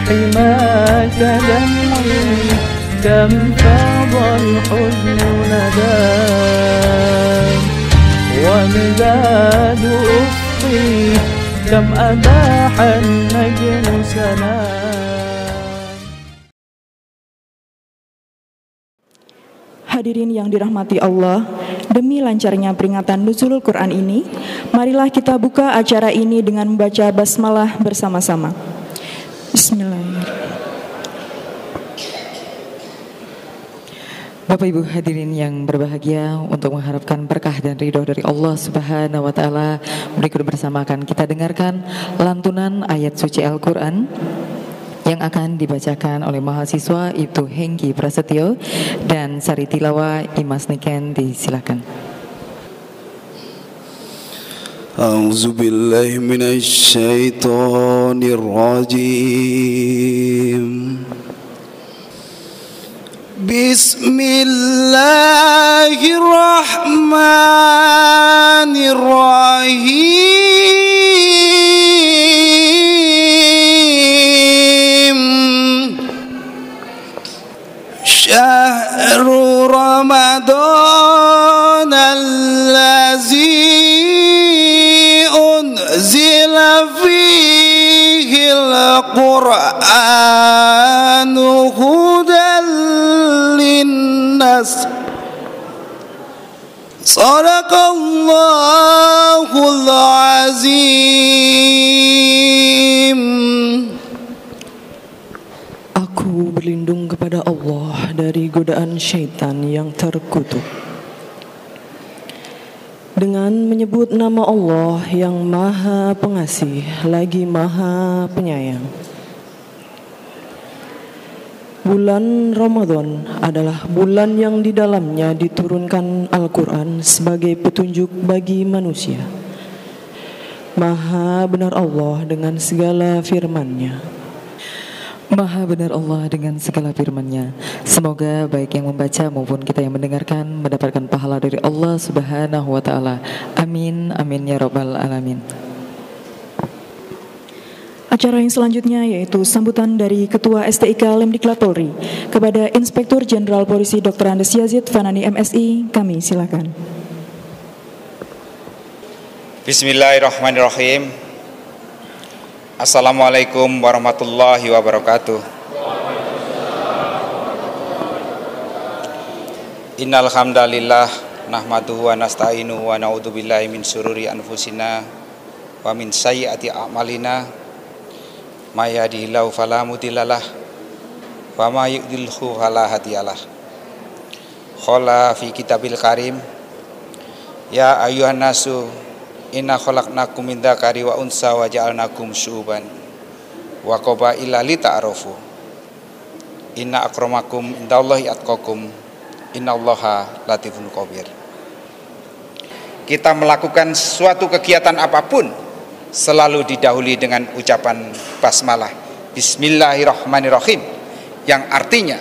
حماك دمعي كم فاض الحزن ندام ومداد أفقي كم أباح النجم سلام. Hadirin yang dirahmati Allah, demi lancarnya peringatan Nuzulul Quran ini, marilah kita buka acara ini dengan membaca basmalah bersama-sama. Bismillahirrahmanirrahim. Bapak Ibu hadirin yang berbahagia, untuk mengharapkan berkah dan ridho dari Allah Subhanahu wa taala, berikut bersama akan kita dengarkan lantunan ayat suci Al-Qur'an yang akan dibacakan oleh mahasiswa Ibtu Hengki Prasetyo dan Sari Tilawah Imas Niken. Disilakan. A'udzu billahi minasy syaithanir rajim. Bismillahirrahmanirrahim. Syahrul Ramadan allazi unzila fihil Qur'anu hudan linnas. Sadaqallahul azim. Aku berlindung kepada Allah dari godaan syaitan yang terkutuk dengan menyebut nama Allah yang Maha Pengasih lagi Maha Penyayang. Bulan Ramadan adalah bulan yang di dalamnya diturunkan Al-Quran sebagai petunjuk bagi manusia. Maha benar Allah dengan segala firman-Nya. Maha benar Allah dengan segala firman-Nya. Semoga baik yang membaca maupun kita yang mendengarkan mendapatkan pahala dari Allah Subhanahu wa taala. Amin amin ya rabbal alamin. Acara yang selanjutnya yaitu sambutan dari Ketua STIK Lemdiklat Polri kepada Inspektur Jenderal Polisi Dr. Andes Yazid Fanani MSI. Kami silakan. Bismillahirrahmanirrahim. Assalamualaikum warahmatullahi wabarakatuh. Innal hamdalillah nahmaduhu wa nasta'inuhu wa na'udzubillahi min syururi anfusina wa min sayyiati a'malina. May yahdihillahu fala mudhillalah wa may yudlilhu fala hadiyalah. Qala fi kitabil karim, ya ayyuhan nasu inna khalaqnakum min dzakari wa unsa wa ja'alnakum syu'uban wa qabaila lita'arafu. Inna akramakum indallahi atqakum innallaha latifun khabir. Kita melakukan suatu kegiatan apapun selalu didahului dengan ucapan basmalah, Bismillahirrahmanirrahim, yang artinya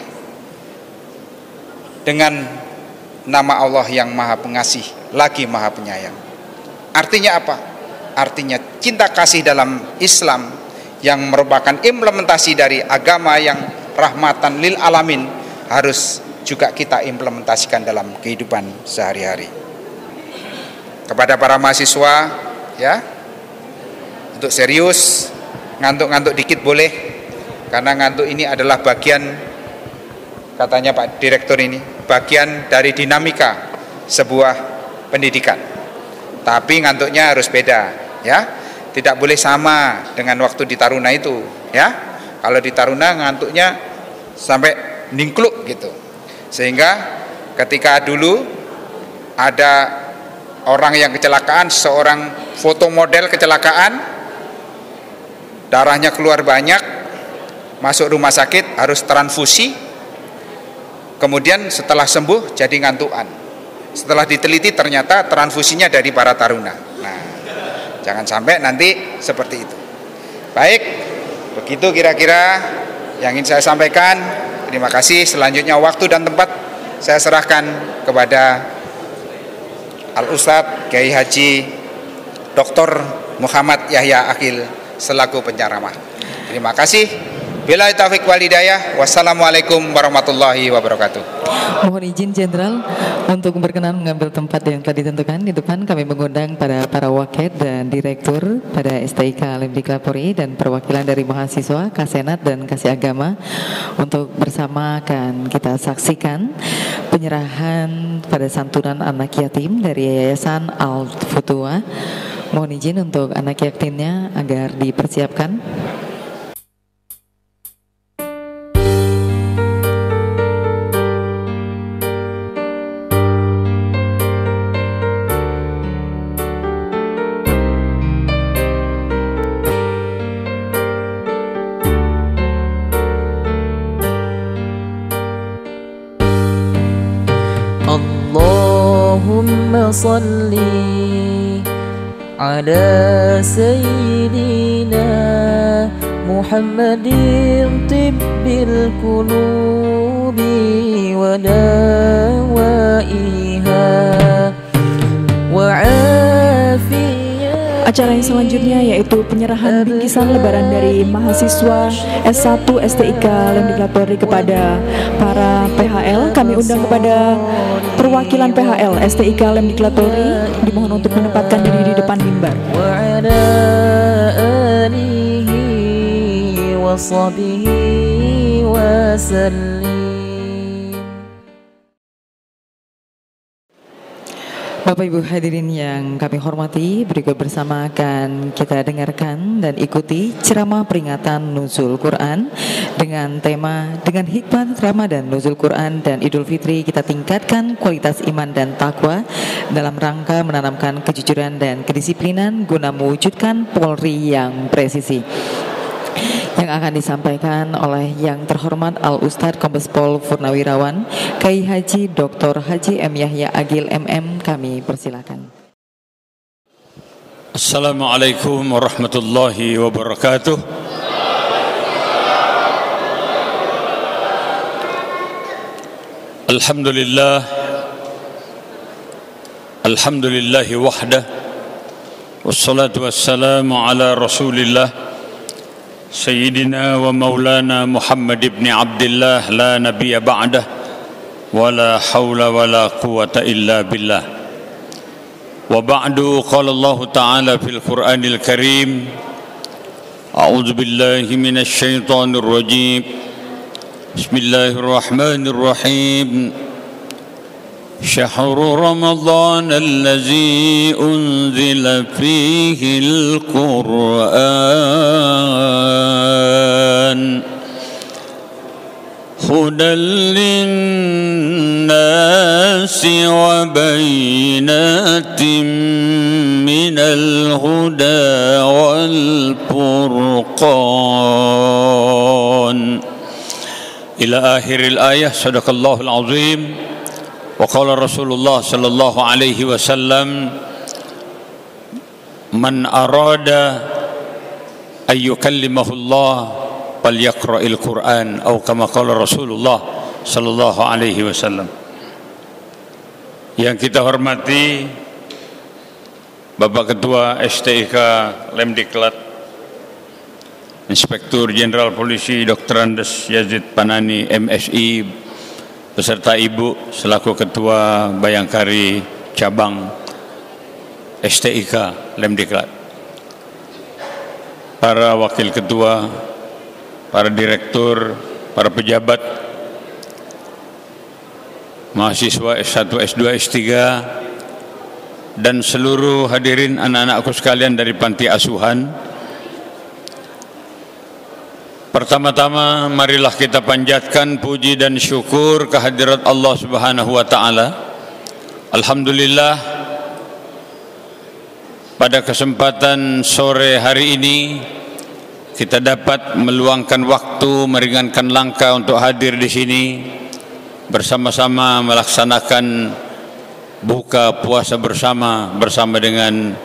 dengan nama Allah yang Maha Pengasih lagi Maha Penyayang. Artinya apa? Artinya cinta kasih dalam Islam yang merupakan implementasi dari agama yang rahmatan lil alamin harus juga kita implementasikan dalam kehidupan sehari-hari. Kepada para mahasiswa, ya, untuk serius, ngantuk-ngantuk dikit boleh, karena ngantuk ini adalah bagian, katanya Pak Direktur ini, bagian dari dinamika sebuah pendidikan. Tapi ngantuknya harus beda, ya. Tidak boleh sama dengan waktu di Taruna itu, ya. Kalau di Taruna ngantuknya sampai ningkluk gitu. Sehingga ketika dulu ada orang yang kecelakaan, seorang foto model kecelakaan, darahnya keluar banyak, masuk rumah sakit harus transfusi. Kemudian setelah sembuh jadi ngantukan. Setelah diteliti ternyata transfusinya dari para taruna. Nah, jangan sampai nanti seperti itu. Baik, begitu kira-kira yang ingin saya sampaikan. Terima kasih. Selanjutnya waktu dan tempat saya serahkan kepada Al-Ustadz Kiai Haji Dr. Muhammad Yahya Akil selaku penceramah. Terima kasih. Billahi taufik wal hidayah. Wassalamualaikum warahmatullahi wabarakatuh. Mohon izin Jenderal untuk berkenan mengambil tempat yang telah ditentukan. Di depan kami mengundang para waket dan direktur pada STIK Lemdiklat Polri dan perwakilan dari mahasiswa, Kasenat dan Kasih Agama untuk bersama akan kita saksikan penyerahan pada santunan anak yatim dari Yayasan Al-Futuwah. Mohon izin untuk anak yatimnya agar dipersiapkan. Allahumma salli ala sayyidina Muhammadin tibbil qulubi wa dawaiha wa afiyah. Acara yang selanjutnya yaitu penyerahan bingkisan lebaran dari mahasiswa S1 STIK Lemdiklat Polri kepada para PHL. Kami undang kepada perwakilan PHL STIK Lemdiklat Polri dimohon untuk menempatkan diri di depan mimbar. Wa ala alihi wa sahbihi wa sallim. Bapak Ibu hadirin yang kami hormati, berikut bersama akan kita dengarkan dan ikuti ceramah peringatan Nuzul Quran dengan tema dengan hikmat Ramadan, Nuzul Quran dan Idul Fitri kita tingkatkan kualitas iman dan takwa dalam rangka menanamkan kejujuran dan kedisiplinan guna mewujudkan Polri yang presisi. Yang akan disampaikan oleh yang terhormat Al-Ustadz Kombes Pol Purnawirawan Kiai Haji Dr. Haji M. Yahya Agil MM, kami persilakan. Assalamualaikum warahmatullahi wabarakatuh. Alhamdulillahi wahdah, wassalatu wassalamu ala rasulillah Sayyidina wa maulana Muhammad ibn Abdullah la nabiyya ba'dah wa la hawla wa la quwata illa billah. Wa ba'du qala Allah ta'ala fil Qur'anil Karim a'udzu billahi minasy syaithanir rajim. Bismillahirrahmanirrahim. شهر رمضان الذي أنزل فيه القرآن هدى للناس وبينات من الهدى والفرقان إلى آخر الآية. صدق الله العظيم. وقال Rasulullah sallallahu alaihi wasallam man arada ayyukallimahu Allah falyaqra'il Qur'an atau kama qala Rasulullah sallallahu alaihi wasallam. Yang kita hormati Bapak Ketua STIK Lemdiklat Inspektur Jenderal Polisi Dr. Andes Yazid Panani MSI beserta Ibu selaku Ketua Bayangkari Cabang STIK Lemdiklat, para Wakil Ketua, para Direktur, para pejabat, mahasiswa S1, S2, S3, dan seluruh hadirin anak-anakku sekalian dari panti asuhan. Pertama-tama marilah kita panjatkan puji dan syukur kehadirat Allah Subhanahu wa taala. Alhamdulillah, pada kesempatan sore hari ini kita dapat meluangkan waktu, meringankan langkah untuk hadir di sini bersama-sama melaksanakan buka puasa bersama dengan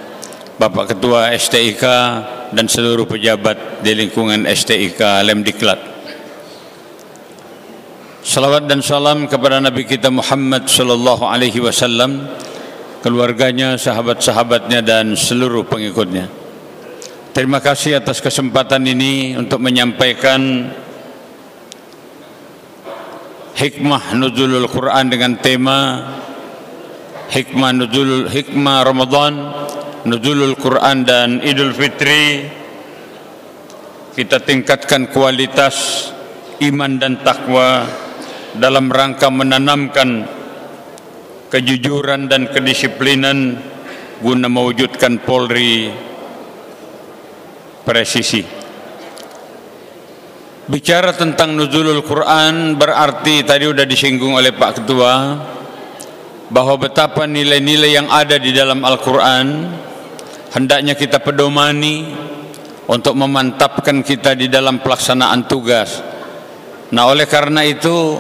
Bapak Ketua STIK dan seluruh pejabat di lingkungan STIK Lemdiklat. Salawat dan salam kepada Nabi kita Muhammad sallallahu alaihi wasallam, keluarganya, sahabat-sahabatnya dan seluruh pengikutnya. Terima kasih atas kesempatan ini untuk menyampaikan hikmah nuzulul Quran dengan tema hikmah Ramadan, nuzulul Quran dan Idul Fitri. Kita tingkatkan kualitas iman dan takwa dalam rangka menanamkan kejujuran dan kedisiplinan guna mewujudkan Polri presisi. Bicara tentang nuzulul Quran berarti tadi sudah disinggung oleh Pak Ketua bahwa betapa nilai-nilai yang ada di dalam Al-Quran hendaknya kita pedomani untuk memantapkan kita di dalam pelaksanaan tugas. Nah, oleh karena itu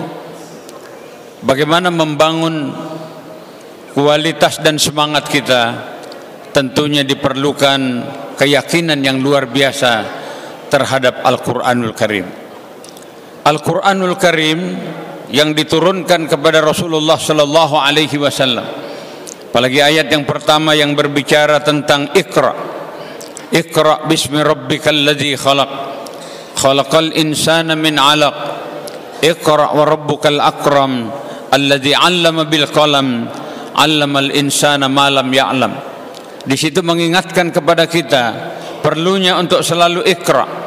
bagaimana membangun kualitas dan semangat kita, tentunya diperlukan keyakinan yang luar biasa terhadap Al-Quranul Karim. Al-Quranul Karim yang diturunkan kepada Rasulullah sallallahu alaihi wasallam. Apalagi ayat yang pertama yang berbicara tentang Iqra. Iqra bismi rabbikal ladzi khalaq. Khalaqal insana min 'alaq. Iqra wa rabbukal akram alladzi 'allama bil qalam. 'Allamal insana ma lam ya'lam. Di situ mengingatkan kepada kita perlunya untuk selalu Iqra.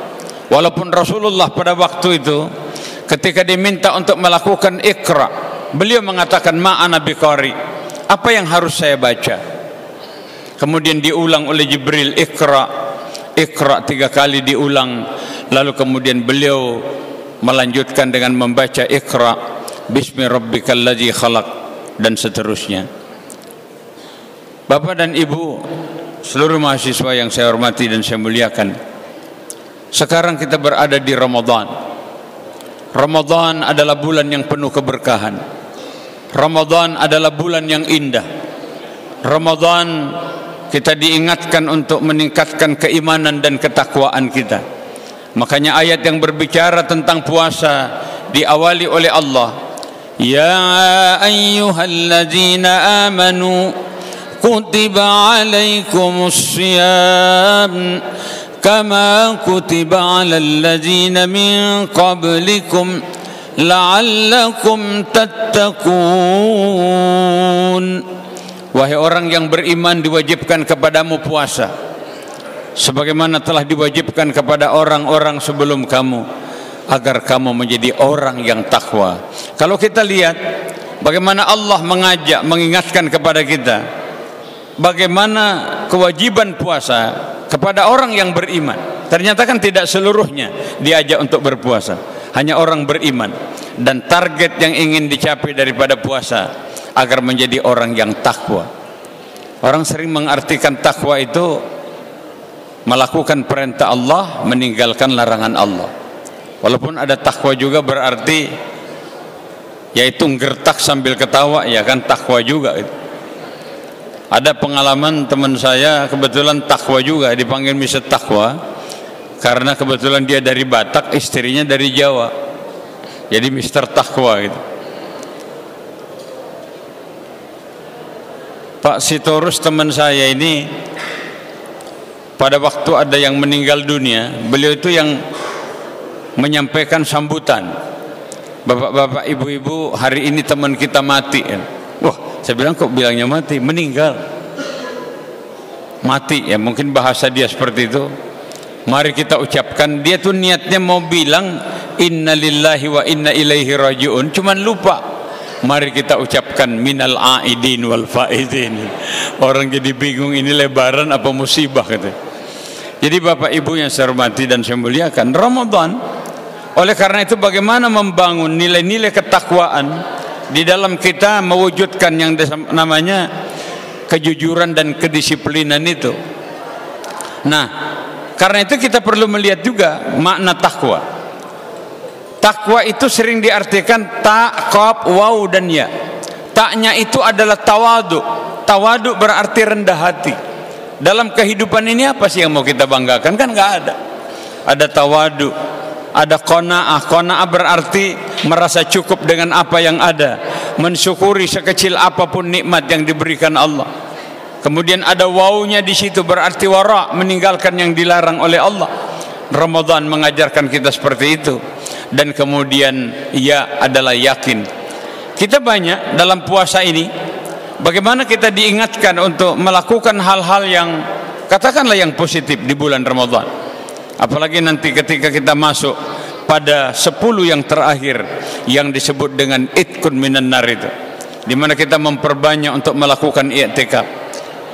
Walaupun Rasulullah pada waktu itu ketika diminta untuk melakukan Iqra, beliau mengatakan ma'ana biqari, apa yang harus saya baca? Kemudian diulang oleh Jibril, Iqra, Iqra 3 kali diulang. Lalu kemudian beliau melanjutkan dengan membaca Iqra bismi rabbikal ladzi khalaq dan seterusnya. Bapak dan Ibu, seluruh mahasiswa yang saya hormati dan saya muliakan, sekarang kita berada di Ramadan. Ramadan adalah bulan yang penuh keberkahan. Ramadan adalah bulan yang indah. Ramadan kita diingatkan untuk meningkatkan keimanan dan ketakwaan kita. Makanya ayat yang berbicara tentang puasa diawali oleh Allah. Ya ayyuhalladzina amanu kutiba alaikumus shiyam kama kutiba 'alal ladzina min qablikum la'allakum tattaqun. Wahai orang yang beriman, diwajibkan kepadamu puasa sebagaimana telah diwajibkan kepada orang-orang sebelum kamu agar kamu menjadi orang yang takwa. Kalau kita lihat bagaimana Allah mengajak, mengingatkan kepada kita bagaimana kewajiban puasa kepada orang yang beriman. Ternyata kan tidak seluruhnya diajak untuk berpuasa, hanya orang beriman. Dan target yang ingin dicapai daripada puasa agar menjadi orang yang takwa. Orang sering mengartikan takwa itu melakukan perintah Allah, meninggalkan larangan Allah. Walaupun ada takwa juga berarti yaitu gertak sambil ketawa, ya kan, takwa juga itu. Ada pengalaman teman saya kebetulan takwa juga, dipanggil Mr. Takwa karena kebetulan dia dari Batak, istrinya dari Jawa, jadi Mr. Takwa gitu. Pak Sitorus teman saya ini pada waktu ada yang meninggal dunia, beliau itu yang menyampaikan sambutan. Bapak-bapak, ibu-ibu, hari ini teman kita mati. Wah, saya bilang kok bilangnya mati, meninggal. Mati ya, mungkin bahasa dia seperti itu. Mari kita ucapkan, dia tuh niatnya mau bilang innalillahi wa inna ilaihi rajiun, cuman lupa. Mari kita ucapkan minal aidin wal faizin. Orang jadi bingung, ini lebaran apa musibah gitu. Jadi Bapak Ibu yang saya hormati dan saya muliakan, Ramadan oleh karena itu bagaimana membangun nilai-nilai ketakwaan di dalam kita, mewujudkan yang namanya kejujuran dan kedisiplinan itu. Nah, karena itu kita perlu melihat juga makna takwa. Takwa itu sering diartikan ta, qaf, waw dan ya. Taknya itu adalah tawadu. Tawadu berarti rendah hati. Dalam kehidupan ini apa sih yang mau kita banggakan? Kan nggak ada. Ada tawadu, ada qanaah. Qanaah berarti merasa cukup dengan apa yang ada, mensyukuri sekecil apapun nikmat yang diberikan Allah. Kemudian ada wawnya di situ, berarti wara, meninggalkan yang dilarang oleh Allah. Ramadan mengajarkan kita seperti itu. dan kemudian ya adalah yakin. Kita banyak dalam puasa ini bagaimana kita diingatkan untuk melakukan hal-hal yang katakanlah yang positif di bulan Ramadan. Apalagi nanti ketika kita masuk pada 10 yang terakhir yang disebut dengan itqun minan nar itu, di mana kita memperbanyak untuk melakukan i'tikaf.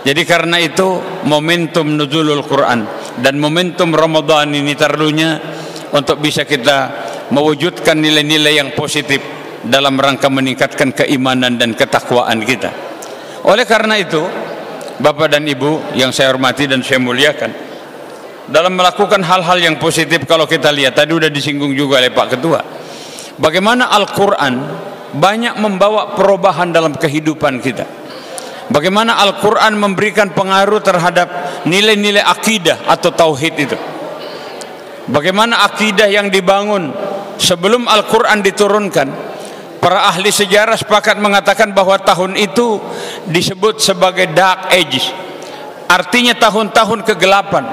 Jadi karena itu momentum nuzulul Quran dan momentum Ramadan ini perlunya untuk bisa kita mewujudkan nilai-nilai yang positif dalam rangka meningkatkan keimanan dan ketakwaan kita. Oleh karena itu, Bapak dan Ibu yang saya hormati dan saya muliakan, dalam melakukan hal-hal yang positif, kalau kita lihat tadi sudah disinggung juga oleh Pak Ketua, bagaimana Al-Quran banyak membawa perubahan dalam kehidupan kita. Bagaimana Al-Quran memberikan pengaruh terhadap nilai-nilai akidah atau tauhid itu. Bagaimana akidah yang dibangun sebelum Al-Quran diturunkan. Para ahli sejarah sepakat mengatakan bahwa tahun itu disebut sebagai Dark Ages, artinya tahun-tahun kegelapan.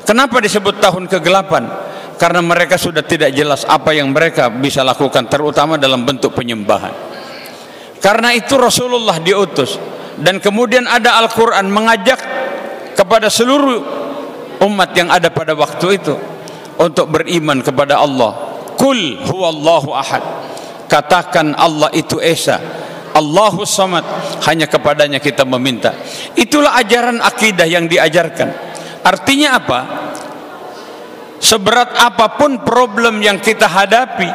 Kenapa disebut tahun kegelapan? Karena mereka sudah tidak jelas apa yang mereka bisa lakukan, terutama dalam bentuk penyembahan. Karena itu Rasulullah diutus, dan kemudian ada Al-Quran mengajak kepada seluruh umat yang ada pada waktu itu untuk beriman kepada Allah. Qul huwallahu ahad, katakan Allah itu Esa, Allahus Samad, hanya kepadanya kita meminta. Itulah ajaran akidah yang diajarkan. Artinya apa? Seberat apapun problem yang kita hadapi,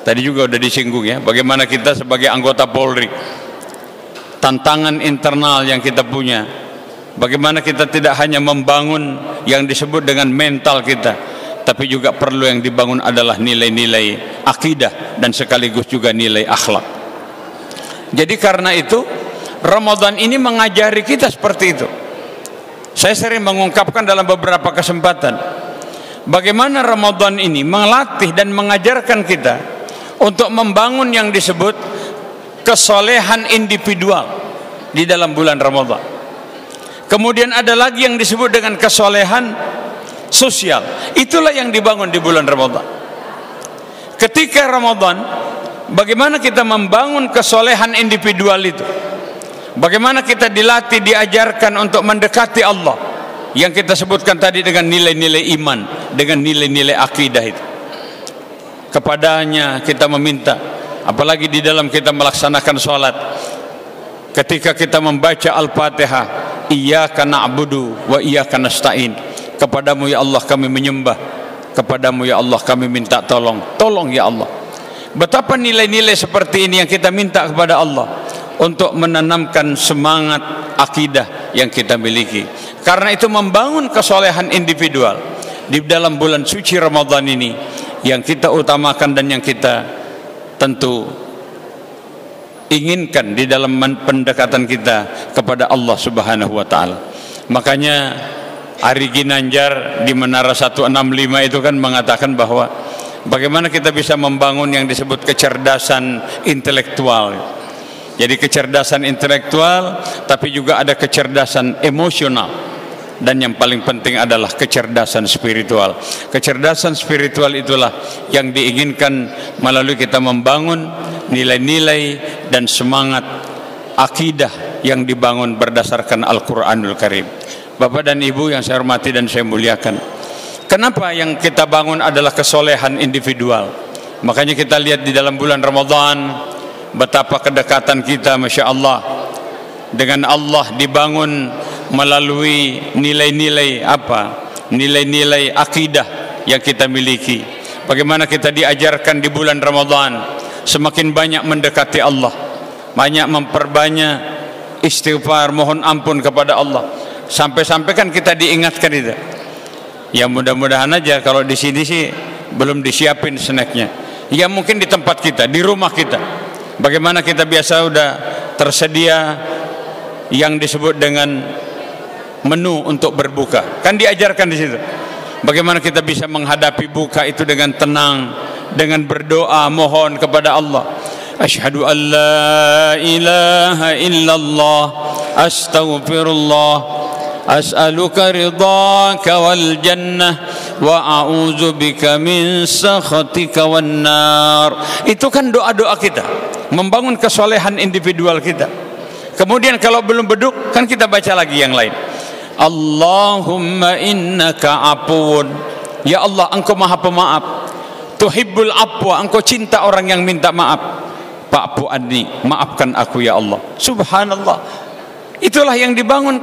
tadi juga sudah disinggung ya, bagaimana kita sebagai anggota Polri, tantangan internal yang kita punya, bagaimana kita tidak hanya membangun yang disebut dengan mental kita, tapi juga perlu yang dibangun adalah nilai-nilai akidah dan sekaligus juga nilai akhlak. Jadi karena itu Ramadan ini mengajari kita seperti itu. Saya sering mengungkapkan dalam beberapa kesempatan bagaimana Ramadan ini melatih dan mengajarkan kita untuk membangun yang disebut kesolehan individual di dalam bulan Ramadan. Kemudian ada lagi yang disebut dengan kesolehan sosial. Itulah yang dibangun di bulan Ramadan. Ketika Ramadan, bagaimana kita membangun kesolehan individual itu? Bagaimana kita dilatih, diajarkan untuk mendekati Allah yang kita sebutkan tadi dengan nilai-nilai iman, dengan nilai-nilai akidah itu. Kepadanya kita meminta, apalagi di dalam kita melaksanakan sholat, ketika kita membaca Al-Fatihah, iyyaka na'budu wa iyyaka nasta'in, kepadamu ya Allah kami menyembah, kepadamu ya Allah kami minta tolong, tolong ya Allah. Betapa nilai-nilai seperti ini yang kita minta kepada Allah untuk menanamkan semangat akidah yang kita miliki. Karena itu membangun kesolehan individual di dalam bulan suci Ramadan ini yang kita utamakan dan yang kita tentu inginkan di dalam pendekatan kita kepada Allah Subhanahu wa taala. Makanya Ari Ginanjar di Menara 165 itu kan mengatakan bahwa bagaimana kita bisa membangun yang disebut kecerdasan intelektual. Jadi kecerdasan intelektual, tapi juga ada kecerdasan emosional, dan yang paling penting adalah kecerdasan spiritual. Kecerdasan spiritual itulah yang diinginkan melalui kita membangun nilai-nilai dan semangat akidah yang dibangun berdasarkan Al-Quranul Karim. Bapak dan Ibu yang saya hormati dan saya muliakan, kenapa yang kita bangun adalah kesolehan individual? Makanya kita lihat di dalam bulan Ramadan betapa kedekatan kita, Masya Allah, dengan Allah dibangun melalui nilai-nilai apa? Nilai-nilai akidah yang kita miliki. Bagaimana kita diajarkan di bulan Ramadan semakin banyak mendekati Allah, banyak memperbanyak istighfar, mohon ampun kepada Allah. Sampai-sampai kan kita diingatkan itu. Ya mudah-mudahan aja kalau di sini sih belum disiapin snacknya. Ya mungkin di tempat kita, di rumah kita. Bagaimana kita biasa udah tersedia yang disebut dengan menu untuk berbuka. Kan diajarkan di situ. Bagaimana kita bisa menghadapi buka itu dengan tenang, dengan berdoa, mohon kepada Allah. Asyhadu an la ilaha illallah, astaghfirullah, as'aluka ridhaka wal jannah wa a'udzubika min sakhatika wan nar. Itu kan doa-doa kita, membangun kesolehan individual kita. Kemudian kalau belum beduk kan kita baca lagi yang lain. Allahumma innaka afuwun, ya Allah engkau maha pemaaf. Tuhibbul afwa, engkau cinta orang yang minta maaf. Fa'fu anni, maafkan aku ya Allah. Subhanallah. Itulah yang dibangun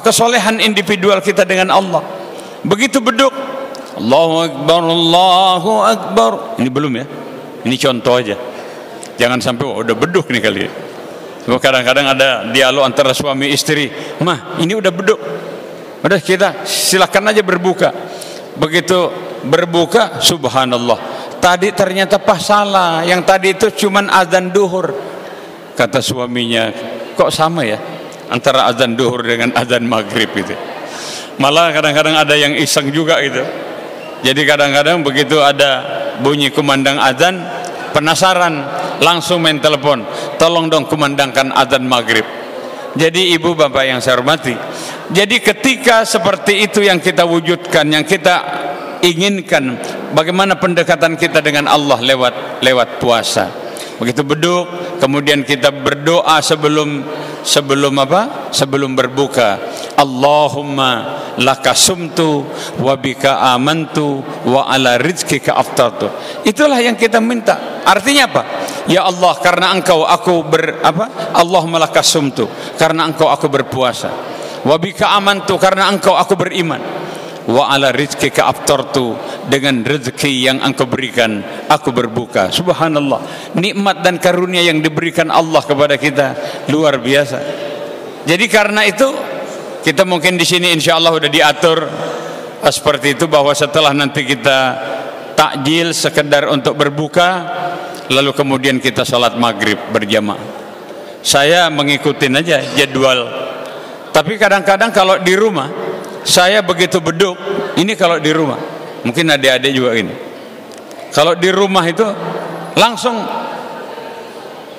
kesolehan individual kita dengan Allah. Begitu beduk, Allahu Akbar, Allahu Akbar. Ini belum ya, ini contoh aja. Jangan sampai udah beduk nih kali. Kadang-kadang ada dialog antara suami istri, mah ini udah beduk, udah kita silakan aja berbuka. Begitu berbuka, subhanallah, tadi ternyata pas salah, yang tadi itu cuman azan duhur. Kata suaminya, kok sama ya antara azan duhur dengan azan maghrib itu. Malah kadang-kadang ada yang iseng juga gitu. Jadi kadang-kadang begitu ada bunyi kumandang azan, penasaran, langsung main telepon, tolong dong kumandangkan azan maghrib. Jadi ibu bapak yang saya hormati, jadi ketika seperti itu yang kita wujudkan, yang kita inginkan, bagaimana pendekatan kita dengan Allah lewat puasa. Begitu beduk, kemudian kita berdoa sebelum berbuka. Allahumma laka sumtu wa bika amantu wa ala rizqika aftartu. Itulah yang kita minta. Artinya apa? Ya Allah, karena engkau aku Allahumma laka sumtu, karena engkau aku berpuasa. Wa bika amantu, karena engkau aku beriman. Wa ala rizqika aftartu, dengan rezeki yang engkau berikan aku berbuka. Subhanallah, nikmat dan karunia yang diberikan Allah kepada kita luar biasa. Jadi karena itu kita mungkin di sini insya Allah sudah diatur seperti itu, bahwa setelah nanti kita takjil sekedar untuk berbuka, lalu kemudian kita sholat maghrib berjamaah. Saya mengikutin aja jadwal. Tapi kadang-kadang kalau di rumah, saya begitu beduk, ini kalau di rumah, mungkin adik-adik juga ini. Kalau di rumah itu langsung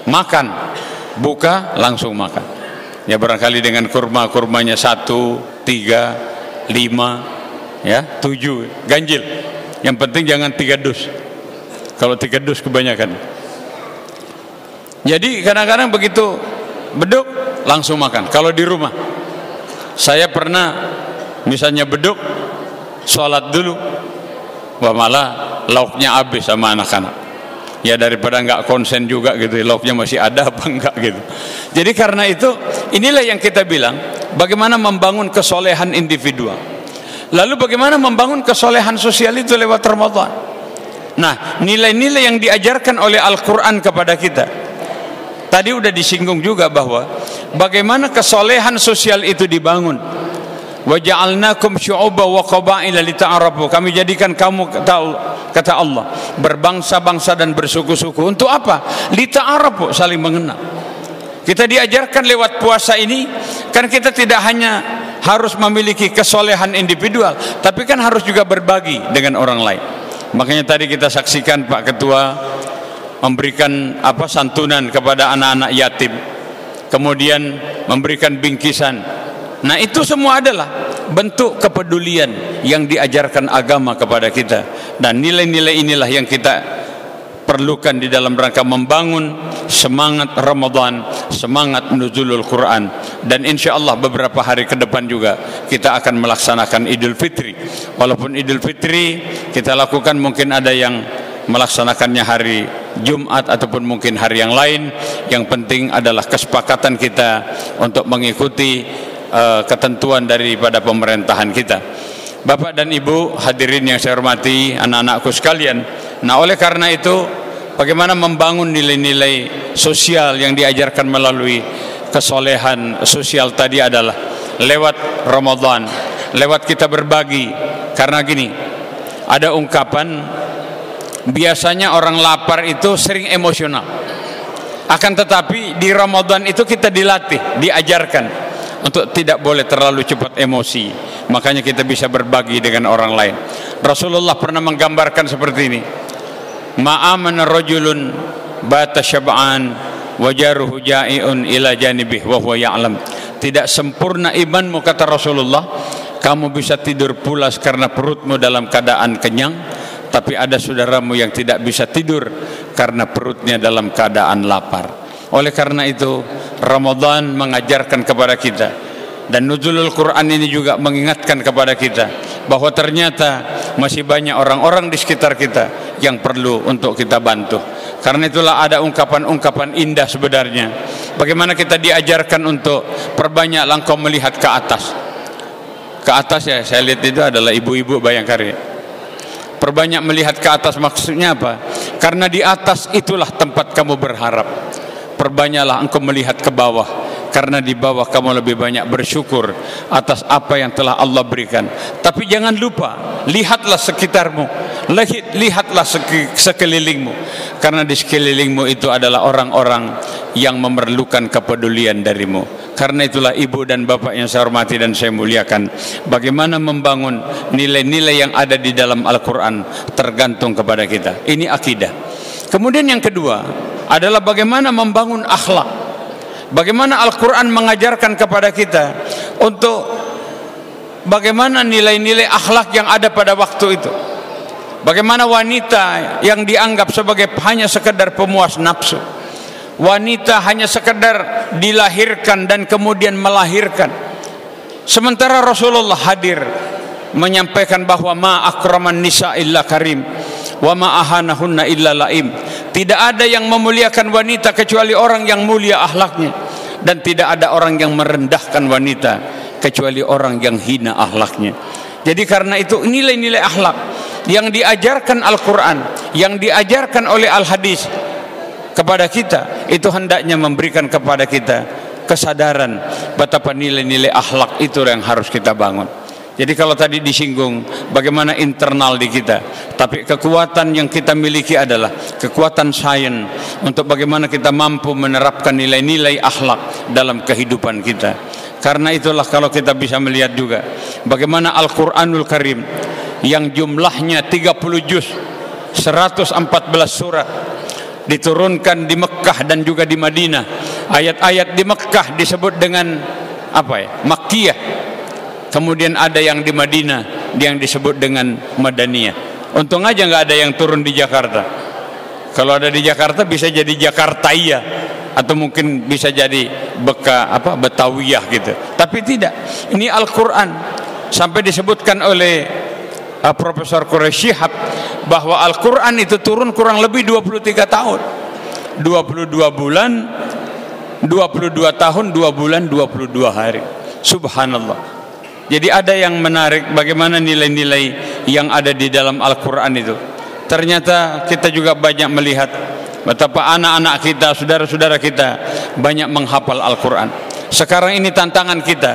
makan, buka langsung makan. Ya barangkali dengan kurmanya 1, 3, 5, ya 7, ganjil. Yang penting jangan 3 dus. Kalau 3 dus kebanyakan. Jadi kadang-kadang begitu beduk langsung makan. Kalau di rumah, saya pernah misalnya beduk, sholat dulu, wah malah lauknya habis sama anak-anak. Ya daripada nggak konsen juga gitu, lauknya masih ada apa enggak gitu. Jadi karena itu, inilah yang kita bilang, bagaimana membangun kesolehan individual. Lalu bagaimana membangun kesolehan sosial itu lewat Ramadan. Nah, nilai-nilai yang diajarkan oleh Al-Quran kepada kita, tadi udah disinggung juga bahwa bagaimana kesolehan sosial itu dibangun. Wa ja'alnakum syu'uban wa qabaila lita'arafu. Kami jadikan kamu, kata Allah, berbangsa-bangsa dan bersuku-suku. Untuk apa? Lita'arafu, saling mengenal. Kita diajarkan lewat puasa ini, kan kita tidak hanya harus memiliki kesolehan individual, tapi kan harus juga berbagi dengan orang lain. Makanya tadi kita saksikan Pak Ketua memberikan santunan kepada anak-anak yatim, kemudian memberikan bingkisan. Nah itu semua adalah bentuk kepedulian yang diajarkan agama kepada kita. Dan nilai-nilai inilah yang kita perlukan di dalam rangka membangun semangat Ramadan, semangat nuzulul Quran. Dan insya Allah beberapa hari ke depan juga kita akan melaksanakan Idul Fitri. Walaupun Idul Fitri kita lakukan mungkin ada yang melaksanakannya hari Jumat ataupun mungkin hari yang lain. Yang penting adalah kesepakatan kita untuk mengikuti ketentuan daripada pemerintahan kita. Bapak dan Ibu hadirin yang saya hormati, anak-anakku sekalian. Nah oleh karena itu, bagaimana membangun nilai-nilai sosial yang diajarkan melalui kesolehan sosial tadi adalah lewat Ramadan, lewat kita berbagi. Karena gini, ada ungkapan, biasanya orang lapar itu sering emosional. Akan tetapi di Ramadan itu kita dilatih, diajarkan untuk tidak boleh terlalu cepat emosi. Makanya kita bisa berbagi dengan orang lain. Rasulullah pernah menggambarkan seperti ini. Ma'amana rajulun bata syab'an wajaruhu ja'iun ila janibih wa huwa ya'lam. Tidak sempurna imanmu, kata Rasulullah, Kamu bisa tidur pulas karena perutmu dalam keadaan kenyang, tapi ada saudaramu yang tidak bisa tidur karena perutnya dalam keadaan lapar. Oleh karena itu, Ramadan mengajarkan kepada kita, dan nuzulul Quran ini juga mengingatkan kepada kita bahwa ternyata masih banyak orang-orang di sekitar kita yang perlu untuk kita bantu. Karena itulah ada ungkapan-ungkapan indah sebenarnya. Bagaimana kita diajarkan untuk perbanyaklah engkau melihat ke atas. Ke atas ya, saya lihat itu adalah ibu-ibu Bayangkari. Perbanyak melihat ke atas maksudnya apa? Karena di atas itulah tempat kamu berharap. Perbanyaklah engkau melihat ke bawah, karena di bawah kamu lebih banyak bersyukur atas apa yang telah Allah berikan. Tapi jangan lupa, lihatlah sekitarmu, lihatlah sekelilingmu, karena di sekelilingmu itu adalah orang-orang yang memerlukan kepedulian darimu. Karena itulah ibu dan bapak yang saya hormati dan saya muliakan, bagaimana membangun nilai-nilai yang ada di dalam Al-Quran tergantung kepada kita. Ini akidah. Kemudian yang kedua adalah bagaimana membangun akhlak. Bagaimana Al-Quran mengajarkan kepada kita untuk bagaimana nilai-nilai akhlak yang ada pada waktu itu. Bagaimana wanita yang dianggap sebagai hanya sekedar pemuas nafsu, wanita hanya sekedar dilahirkan dan kemudian melahirkan, sementara Rasulullah hadir menyampaikan bahwa ma akraman nisa illa karim wa ma ahanahunna illa laim. Tidak ada yang memuliakan wanita kecuali orang yang mulia akhlaknya, dan tidak ada orang yang merendahkan wanita kecuali orang yang hina akhlaknya. Jadi karena itu nilai-nilai akhlak yang diajarkan Al-Quran, yang diajarkan oleh Al-Hadis kepada kita, itu hendaknya memberikan kepada kita kesadaran betapa nilai-nilai akhlak itu yang harus kita bangun. Jadi kalau tadi disinggung bagaimana internal di kita, tapi kekuatan yang kita miliki adalah kekuatan sains untuk bagaimana kita mampu menerapkan nilai-nilai akhlak dalam kehidupan kita. Karena itulah kalau kita bisa melihat juga bagaimana Al-Quranul Karim yang jumlahnya 30 juz, 114 surat, diturunkan di Mekah dan juga di Madinah. Ayat-ayat di Mekah disebut dengan apa ya? Makkiyah. Kemudian ada yang di Madinah yang disebut dengan Madaniyah. Untung aja nggak ada yang turun di Jakarta. Kalau ada di Jakarta bisa jadi Jakartaiyah, atau mungkin bisa jadi Betawiyah gitu. Tapi tidak. Ini Al-Quran. Sampai disebutkan oleh Profesor Quraisy Shihab bahwa Al-Quran itu turun kurang lebih 23 tahun. 22 bulan, 22 tahun, 2 bulan, 22 hari. Subhanallah. Jadi ada yang menarik bagaimana nilai-nilai yang ada di dalam Al-Quran itu. Ternyata kita juga banyak melihat betapa anak-anak kita, saudara-saudara kita banyak menghafal Al-Quran. Sekarang ini tantangan kita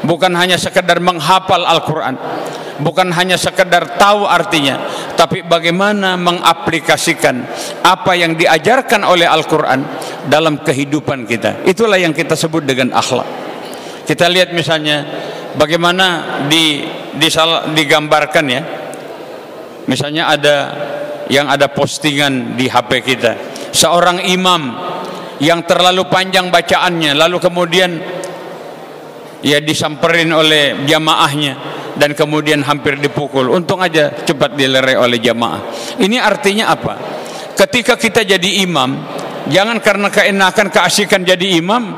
bukan hanya sekedar menghafal Al-Quran, bukan hanya sekedar tahu artinya, tapi bagaimana mengaplikasikan apa yang diajarkan oleh Al-Quran dalam kehidupan kita. Itulah yang kita sebut dengan akhlak. Kita lihat misalnya bagaimana digambarkan ya. Misalnya ada postingan di HP kita, seorang imam yang terlalu panjang bacaannya, lalu kemudian ya disamperin oleh jamaahnya dan kemudian hampir dipukul. Untung aja cepat dilerai oleh jamaah. Ini artinya apa? Ketika kita jadi imam, jangan karena keenakan keasikan jadi imam,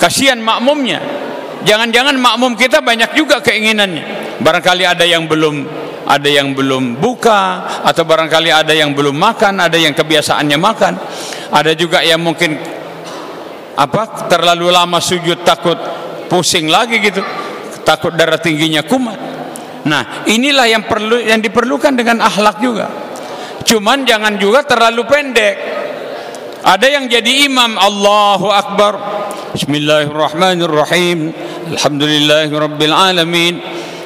kasihan makmumnya. Jangan-jangan makmum kita banyak juga keinginannya. Barangkali ada yang belum buka, atau barangkali ada yang belum makan, ada yang kebiasaannya makan. Ada juga yang mungkin terlalu lama sujud takut pusing lagi gitu, takut darah tingginya kumat. Nah, inilah yang diperlukan dengan akhlak juga. Cuman jangan juga terlalu pendek. Ada yang jadi imam, Allahu Akbar, Bismillahirrahmanirrahim, Alhamdulillahirabbil alamin,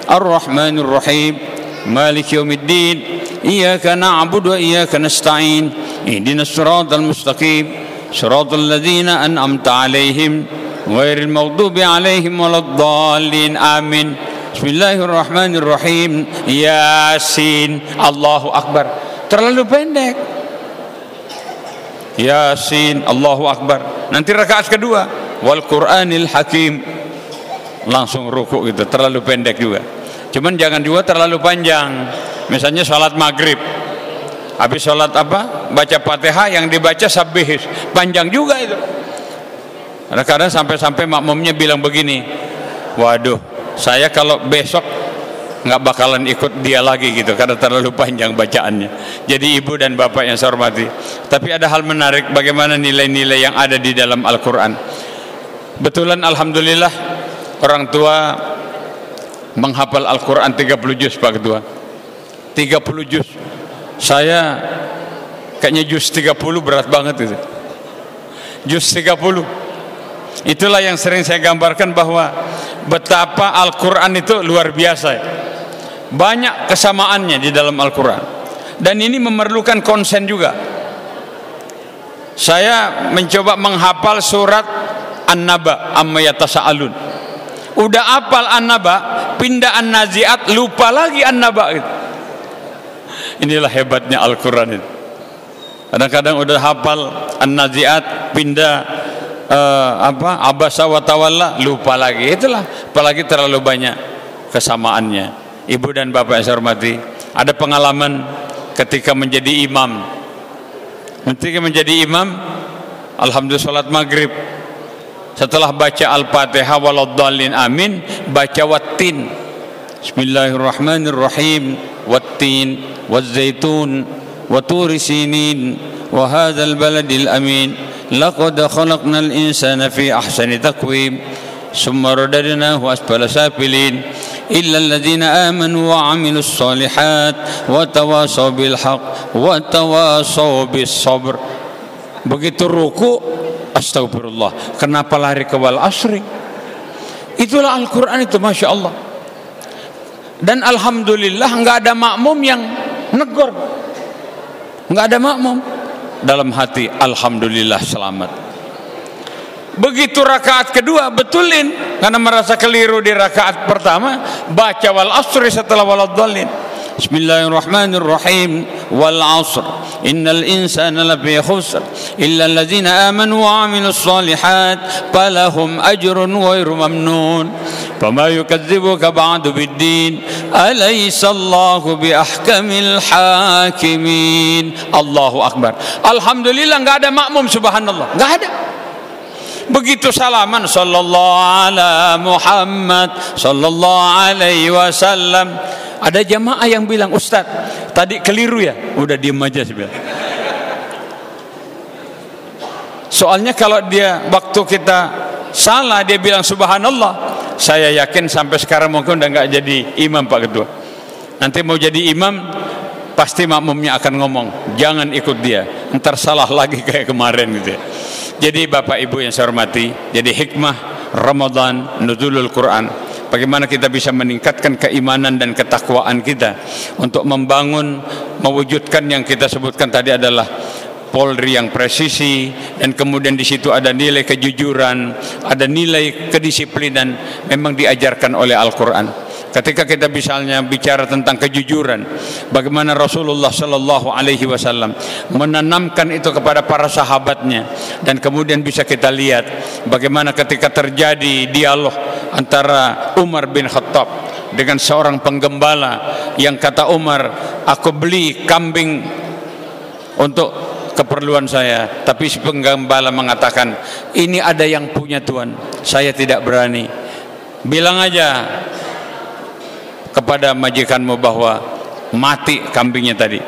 Arrahmanir Rahim, Maliki yaumiddin, Iyyaka na'budu wa iyyaka nasta'in, Ihdinas siratal mustaqim, siratal ladzina an'amta 'alaihim, ghairil maghdubi 'alaihim waladdallin. Amin. Bismillahirrahmanirrahim, Yasin. Allahu Akbar. Terlalu pendek. Yasin, Allahu Akbar. Nanti rakaat kedua, Wal Qur'anil Hakim, langsung rukuk gitu, terlalu pendek juga. Cuman jangan juga terlalu panjang. Misalnya sholat maghrib, habis sholat apa? Baca Fatihah, yang dibaca sabbih, panjang juga itu. Kadang-kadang sampai makmumnya bilang begini, waduh, saya kalau besok nggak bakalan ikut dia lagi gitu, karena terlalu panjang bacaannya. Jadi ibu dan bapak yang saya hormati, tapi ada hal menarik bagaimana nilai-nilai yang ada di dalam Al-Quran. Betulan alhamdulillah orang tua menghafal Al-Quran 30 juz Pak Ketua. 30 juz. Saya kayaknya juz 30 berat banget itu. Juz 30. Itulah yang sering saya gambarkan bahwa betapa Al-Quran itu luar biasa. Banyak kesamaannya di dalam Al-Quran. Dan ini memerlukan konsen juga. Saya mencoba menghafal surat An-Naba, amma yatasaalun. Udah hafal An-Naba, pindah An-Nazi'at, lupa lagi An-Naba gitu. Inilah hebatnya Al-Quran itu. Kadang-kadang udah hafal An-Nazi'at, pindah Abasa wa tawalla, lupa lagi. Itulah, apalagi terlalu banyak kesamaannya. Ibu dan bapak yang saya hormati, ada pengalaman ketika menjadi imam. Ketika menjadi imam, alhamdulillah salat maghrib, setelah baca Al-Fatihah waladdallin amin, baca wattin. Bismillahirrahmanirrahim. Wattin wazzaitun wa turi sinin wa hadzal baladil amin. Laqad khalaqnal insana fi ahsani taqwim. Summa radadnahu asfala safilin. Illa alladhina amanu wa 'amilus shalihat wa tawasaw bil haqq wa tawasaw bis sabr. Begitu ruku, astagfirullah, kenapa lari ke wal asri? Itulah Al-Quran itu, Masya Allah. Dan alhamdulillah nggak ada makmum yang negor, nggak ada makmum. Dalam hati alhamdulillah selamat. Begitu rakaat kedua betulin, karena merasa keliru di rakaat pertama, baca wal asri setelah waladdallin. Bismillahirrahmanirrahim. Wal asr innal insana lafi khusr illa alladzina amanu wa 'amilus shalihat falahum ajrun ghairu mamnun. Fama yukadzibuka ba'du biddin alaysa Allahu biahkamil hakimin. Allahu akbar. Alhamdulillah enggak ada makmum, subhanallah, enggak ada. Begitu salaman, sallallahu ala Muhammad sallallahu alaihi wasallam, ada jamaah yang bilang, Ustaz, tadi keliru ya? Udah diem aja sebenarnya. Soalnya kalau dia waktu kita salah dia bilang subhanallah, saya yakin sampai sekarang mungkin udah nggak jadi imam Pak Ketua. Nanti mau jadi imam pasti makmumnya akan ngomong, jangan ikut dia, ntar salah lagi kayak kemarin gitu ya. Jadi Bapak Ibu yang saya hormati, jadi hikmah Ramadan, nuzulul Quran, bagaimana kita bisa meningkatkan keimanan dan ketakwaan kita untuk membangun, mewujudkan yang kita sebutkan tadi adalah Polri yang presisi, dan kemudian di situ ada nilai kejujuran, ada nilai kedisiplinan, memang diajarkan oleh Al-Quran. Ketika kita misalnya bicara tentang kejujuran, bagaimana Rasulullah Sallallahu Alaihi Wasallam menanamkan itu kepada para sahabatnya, dan kemudian bisa kita lihat bagaimana ketika terjadi dialog antara Umar bin Khattab dengan seorang penggembala yang kata Umar, aku beli kambing untuk keperluan saya, tapi si penggembala mengatakan, ini ada yang punya Tuan, saya tidak berani. Bilang aja kepada majikanmu bahwa mati kambingnya tadi.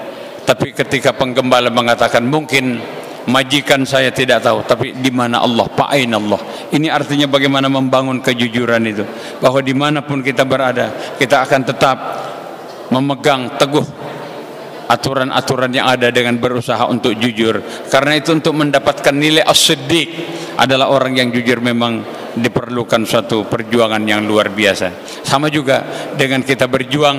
Tapi ketika penggembala mengatakan, mungkin majikan saya tidak tahu, tapi di mana Allah, pa'ain Allah. Ini artinya bagaimana membangun kejujuran itu, bahwa dimanapun kita berada, kita akan tetap memegang teguh aturan-aturan yang ada dengan berusaha untuk jujur. Karena itu untuk mendapatkan nilai as-siddiq adalah orang yang jujur memang diperlukan suatu perjuangan yang luar biasa. Sama juga dengan kita berjuang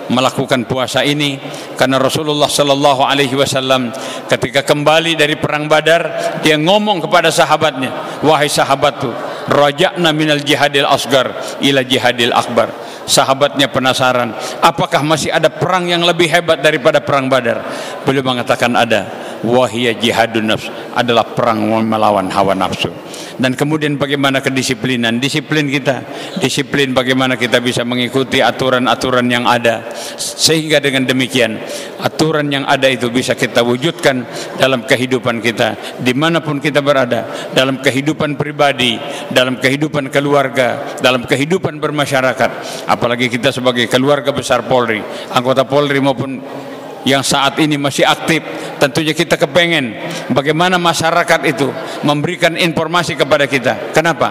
melakukan puasa ini, karena Rasulullah Sallallahu Alaihi Wasallam ketika kembali dari perang Badar, dia ngomong kepada sahabatnya, wahai sahabatku, raja'na minal jihadil asgar ila jihadil akbar. Sahabatnya penasaran, apakah masih ada perang yang lebih hebat daripada perang Badar? Beliau mengatakan ada. wahiyya jihadun nafs, adalah perang melawan hawa nafsu. Dan kemudian bagaimana kedisiplinan, disiplin kita, disiplin bagaimana kita bisa mengikuti aturan-aturan yang ada, sehingga dengan demikian aturan yang ada itu bisa kita wujudkan dalam kehidupan kita dimanapun kita berada, dalam kehidupan pribadi, dalam kehidupan keluarga, dalam kehidupan bermasyarakat. Apalagi kita sebagai keluarga besar Polri, anggota Polri maupun yang saat ini masih aktif, tentunya kita kepengen bagaimana masyarakat itu memberikan informasi kepada kita. Kenapa?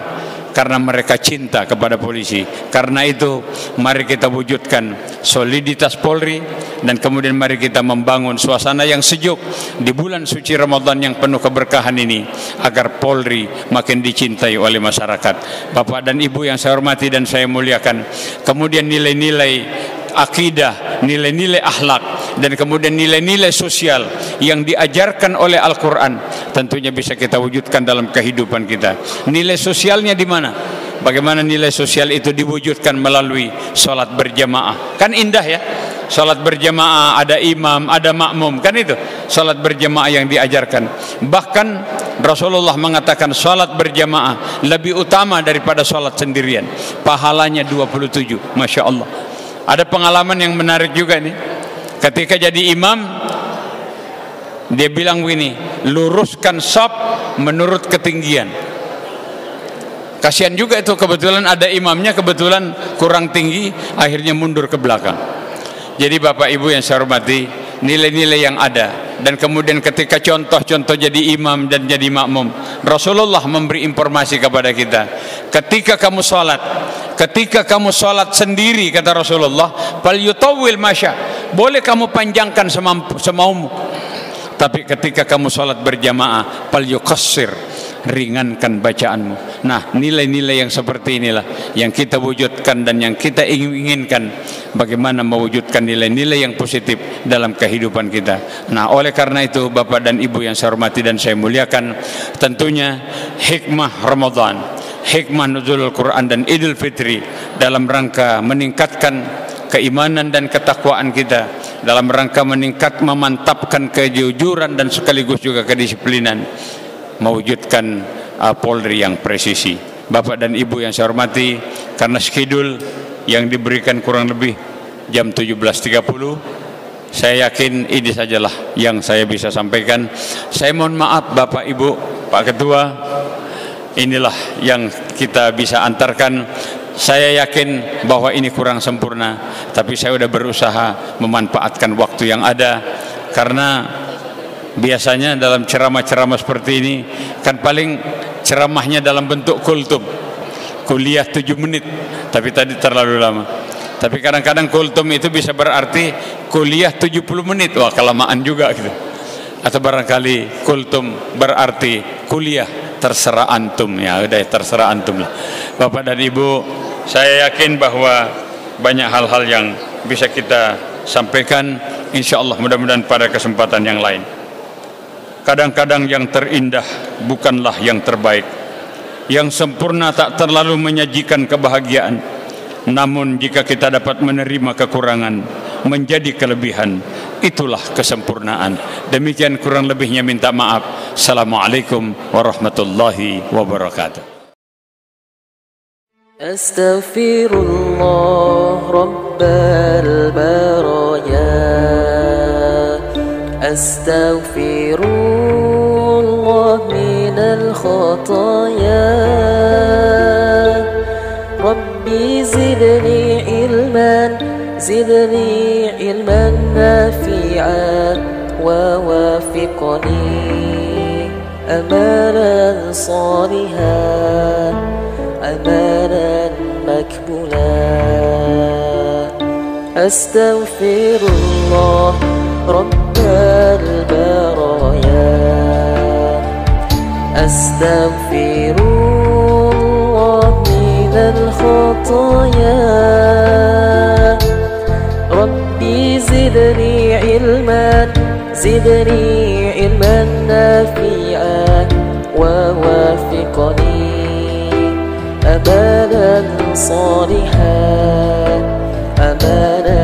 Karena mereka cinta kepada polisi. Karena itu mari kita wujudkan soliditas Polri, dan kemudian mari kita membangun suasana yang sejuk di bulan suci Ramadan yang penuh keberkahan ini, agar Polri makin dicintai oleh masyarakat. Bapak dan Ibu yang saya hormati dan saya muliakan, kemudian nilai-nilai akidah, nilai-nilai akhlak, dan kemudian nilai-nilai sosial yang diajarkan oleh Al-Quran tentunya bisa kita wujudkan dalam kehidupan kita. Nilai sosialnya di mana? Bagaimana nilai sosial itu diwujudkan melalui sholat berjamaah. Kan indah ya, sholat berjamaah, ada imam, ada makmum, kan itu sholat berjamaah yang diajarkan. Bahkan Rasulullah mengatakan sholat berjamaah lebih utama daripada sholat sendirian, pahalanya 27. Masya Allah. Ada pengalaman yang menarik juga nih. Ketika jadi imam, dia bilang begini, luruskan shaf menurut ketinggian. Kasihan juga itu, kebetulan ada imamnya kebetulan kurang tinggi, akhirnya mundur ke belakang. Jadi Bapak Ibu yang saya hormati, nilai-nilai yang ada, dan kemudian ketika contoh-contoh jadi imam dan jadi makmum, Rasulullah memberi informasi kepada kita, ketika kamu sholat sendiri, kata Rasulullah, fal yutawwil masya, boleh kamu panjangkan semaumu, tapi ketika kamu sholat berjamaah, fal yuqassir, ringankan bacaanmu. Nah, nilai-nilai yang seperti inilah yang kita wujudkan dan yang kita inginkan, bagaimana mewujudkan nilai-nilai yang positif dalam kehidupan kita. Nah, oleh karena itu Bapak dan Ibu yang saya hormati dan saya muliakan, tentunya hikmah Ramadan, hikmah nuzulul Quran dan Idul Fitri dalam rangka meningkatkan keimanan dan ketakwaan kita, dalam rangka memantapkan kejujuran dan sekaligus juga kedisiplinan, mewujudkan Polri yang presisi. Bapak dan Ibu yang saya hormati, karena schedule yang diberikan kurang lebih jam 17.30, saya yakin ini sajalah yang saya bisa sampaikan. Saya mohon maaf Bapak Ibu, Pak Ketua, inilah yang kita bisa antarkan. Saya yakin bahwa ini kurang sempurna, tapi saya sudah berusaha memanfaatkan waktu yang ada, karena biasanya dalam ceramah-ceramah seperti ini kan paling ceramahnya dalam bentuk kultum, kuliah 7 menit, tapi tadi terlalu lama. Tapi kadang-kadang kultum itu bisa berarti kuliah 70 menit, wah kelamaan juga gitu. Atau barangkali kultum berarti kuliah, terserah antum, ya udah terserah antum lah. Bapak dan Ibu, saya yakin bahwa banyak hal-hal yang bisa kita sampaikan, insya Allah mudah-mudahan pada kesempatan yang lain. Kadang-kadang yang terindah bukanlah yang terbaik, yang sempurna tak terlalu menyajikan kebahagiaan. Namun jika kita dapat menerima kekurangan menjadi kelebihan, itulah kesempurnaan. Demikian kurang lebihnya minta maaf. Assalamualaikum warahmatullahi wabarakatuh. Astaghfirullah Rabbal baraya, Astaghfirullah minal khataya, Rabbi zidni ilman nafi'a, wa wafiqni amalan salihan, amalan makbulan. Astaghfirullah Rabbal baraya, Astaghfirullah minal khataya, Rabbi zidni ilman nafi'a, wa wafiqni amalan salihan, amalan